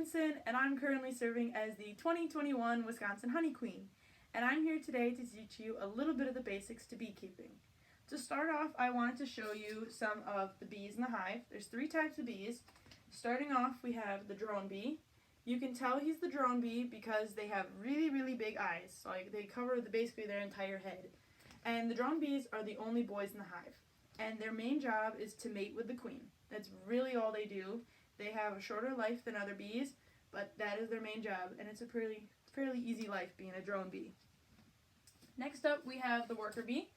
Atkinson, and I'm currently serving as the 2021 Wisconsin Honey Queen. And I'm here today to teach you a little bit of the basics to beekeeping. To start off, I wanted to show you some of the bees in the hive. There's 3 types of bees. Starting off, we have the drone bee. You can tell he's the drone bee because they have really, really big eyes. So they cover basically their entire head. And the drone bees are the only boys in the hive. And their main job is to mate with the queen. That's really all they do. They have a shorter life than other bees, but that is their main job, and it's a fairly easy life being a drone bee. Next up, we have the worker bee.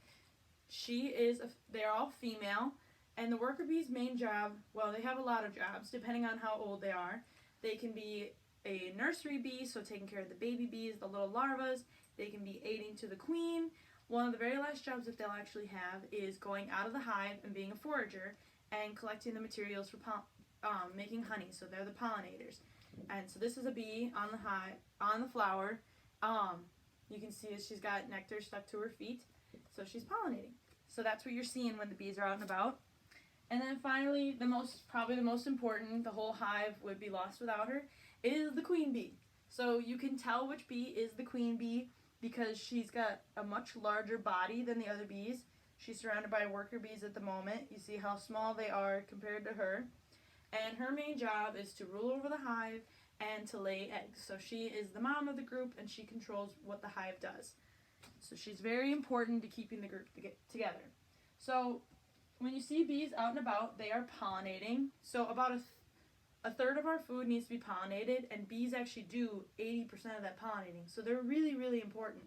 They're all female, and the worker bee's main job, well, they have a lot of jobs depending on how old they are. They can be a nursery bee, so taking care of the baby bees, the little larvas. They can be aiding to the queen. One of the very last jobs that they'll actually have is going out of the hive and being a forager and collecting the materials for making honey. So they're the pollinators. And so this is a bee on the hive, on the flower. You can see she's got nectar stuck to her feet, so she's pollinating. So that's what you're seeing when the bees are out and about. And then finally, probably the most important, the whole hive would be lost without her, is the queen bee. So you can tell which bee is the queen bee because she's got a much larger body than the other bees. She's surrounded by worker bees at the moment. You see how small they are compared to her. And her main job is to rule over the hive and to lay eggs. So she is the mom of the group and she controls what the hive does. So she's very important to keeping the group together. So when you see bees out and about, they are pollinating. So about a third of our food needs to be pollinated, and bees actually do 80% of that pollinating. So they're really, really important.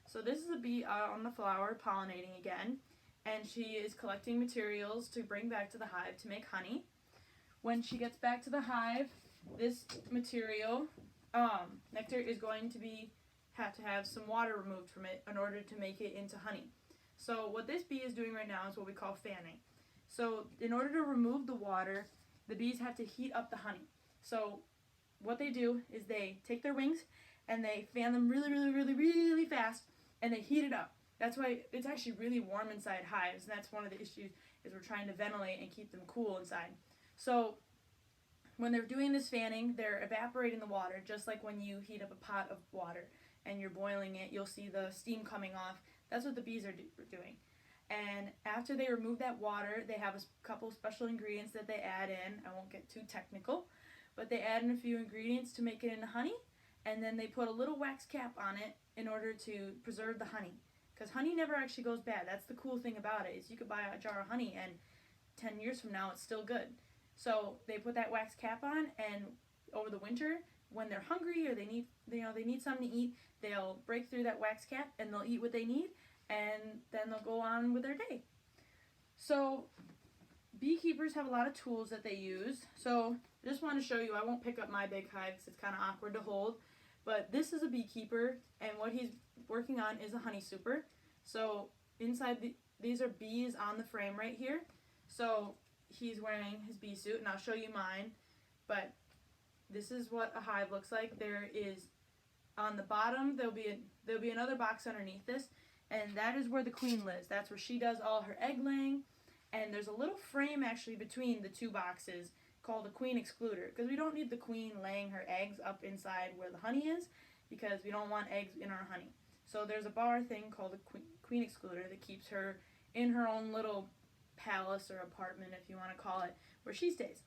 So this is a bee out on the flower pollinating again, and she is collecting materials to bring back to the hive to make honey. When she gets back to the hive, this material, nectar, is going to have to have some water removed from it in order to make it into honey. So what this bee is doing right now is what we call fanning. So in order to remove the water, the bees have to heat up the honey. So what they do is they take their wings and they fan them really, really, really, really fast, and they heat it up. That's why it's actually really warm inside hives, and that's one of the issues is we're trying to ventilate and keep them cool inside. So when they're doing this fanning, they're evaporating the water, just like when you heat up a pot of water and you're boiling it, you'll see the steam coming off. That's what the bees are doing. And after they remove that water, they have a couple special ingredients that they add in. I won't get too technical, but they add in a few ingredients to make it into honey, and then they put a little wax cap on it in order to preserve the honey. Because honey never actually goes bad. That's the cool thing about it, is you could buy a jar of honey and 10 years from now it's still good. So they put that wax cap on, and over the winter, when they're hungry or they need something to eat, they'll break through that wax cap and they'll eat what they need, and then they'll go on with their day. So beekeepers have a lot of tools that they use. So I just want to show you, I won't pick up my big hive because it's kind of awkward to hold, but this is a beekeeper, and what he's working on is a honey super. So inside these are bees on the frame right here. So he's wearing his bee suit, and I'll show you mine, but this is what a hive looks like. There is, on the bottom, there'll be another box underneath this, and that is where the queen lives. That's where she does all her egg laying, and there's a little frame actually between the 2 boxes called a queen excluder, because we don't need the queen laying her eggs up inside where the honey is, because we don't want eggs in our honey. So there's a bar thing called a queen excluder that keeps her in her own little palace or apartment, if you want to call it, where she stays.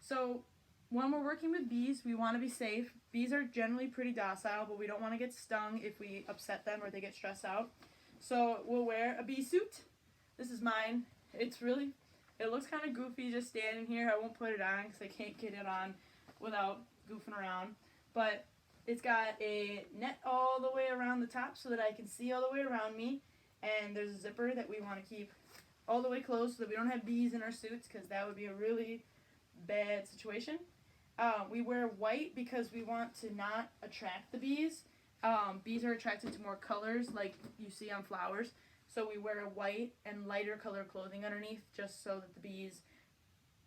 So when we're working with bees, we want to be safe. Bees are generally pretty docile, but we don't want to get stung if we upset them or they get stressed out. So we'll wear a bee suit. This is mine. It looks kind of goofy just standing here. I won't put it on because I can't get it on without goofing around. But it's got a net all the way around the top so that I can see all the way around me. And there's a zipper that we want to keep all the way closed so that we don't have bees in our suits, because that would be a really bad situation. We wear white because we want to not attract the bees. Bees are attracted to more colors like you see on flowers. So we wear a white and lighter color clothing underneath, just so that the bees,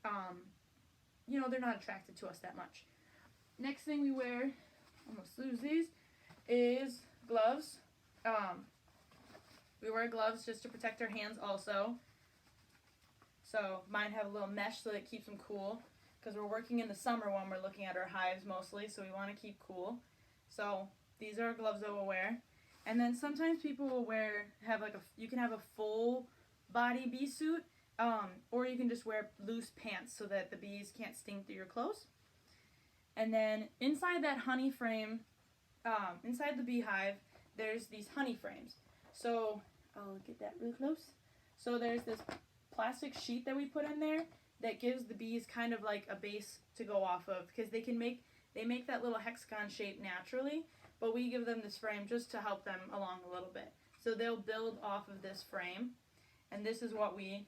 they're not attracted to us that much. Next thing we wear, almost lose these, is gloves. We wear gloves just to protect our hands also. So mine have a little mesh so that it keeps them cool, because we're working in the summer when we're looking at our hives mostly, so we want to keep cool. So these are gloves that we'll wear. And then sometimes people will you can have a full body bee suit, or you can just wear loose pants so that the bees can't sting through your clothes. And then inside that honey frame, inside the beehive, there's these honey frames. So I'll get that really close. So there's this plastic sheet that we put in there that gives the bees kind of like a base to go off of, because they make that little hexagon shape naturally, but we give them this frame just to help them along a little bit. So they'll build off of this frame, and this is what we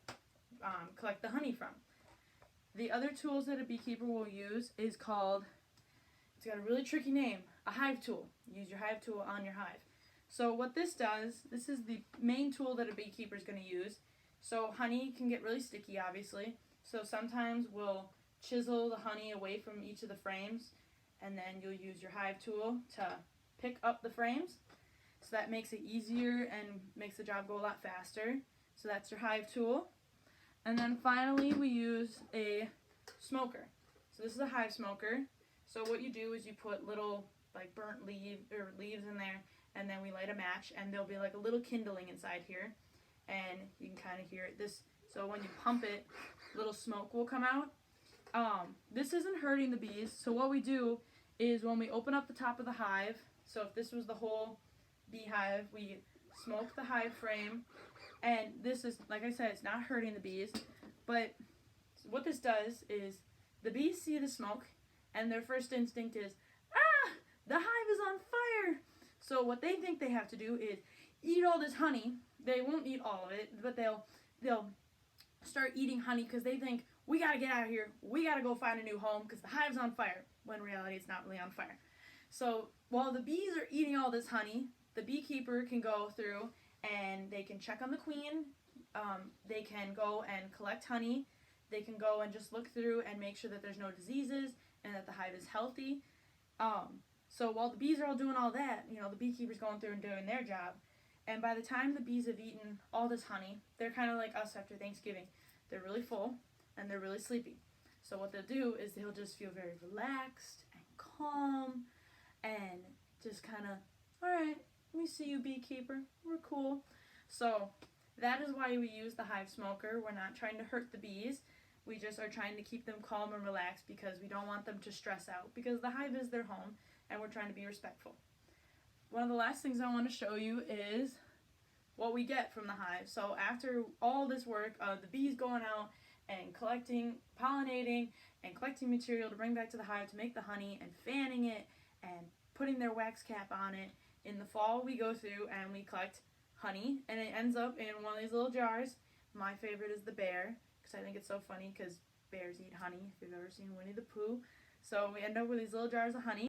collect the honey from. The other tools that a beekeeper will use is called, it's got a really tricky name, a hive tool. Use your hive tool on your hive. So what this does, this is the main tool that a beekeeper is going to use. So honey can get really sticky, obviously. So sometimes we'll chisel the honey away from each of the frames, and then you'll use your hive tool to pick up the frames. So that makes it easier and makes the job go a lot faster. So that's your hive tool. And then finally we use a smoker. So this is a hive smoker. So what you do is you put little like burnt leaves in there, and then we light a match, and there'll be like a little kindling inside here, and you can kind of hear it. So when you pump it, little smoke will come out. This isn't hurting the bees. So what we do is when we open up the top of the hive, so if this was the whole beehive, we smoke the hive frame, and this is, like I said, it's not hurting the bees, but what this does is the bees see the smoke, and their first instinct is, ah, the hive is on fire. So what they think they have to do is eat all this honey. They won't eat all of it, but they'll start eating honey because they think, we got to get out of here. We got to go find a new home because the hive's on fire, when in reality it's not really on fire. So while the bees are eating all this honey, the beekeeper can go through and they can check on the queen. They can go and collect honey. They can go and just look through and make sure that there's no diseases and that the hive is healthy. So while the bees are all doing all that, the beekeeper's going through and doing their job. And by the time the bees have eaten all this honey, they're kind of like us after Thanksgiving. They're really full and they're really sleepy. So what they'll do is they'll just feel very relaxed and calm and just kind of, all right, we see you, beekeeper. We're cool. So that is why we use the hive smoker. We're not trying to hurt the bees. We just are trying to keep them calm and relaxed because we don't want them to stress out, because the hive is their home and we're trying to be respectful. One of the last things I want to show you is what we get from the hive. So after all this work of the bees going out and collecting, pollinating, and collecting material to bring back to the hive to make the honey and fanning it and putting their wax cap on it, in the fall we go through and we collect honey, and it ends up in one of these little jars. My favorite is the bear, because I think it's so funny because bears eat honey, if you've ever seen Winnie the Pooh. So we end up with these little jars of honey.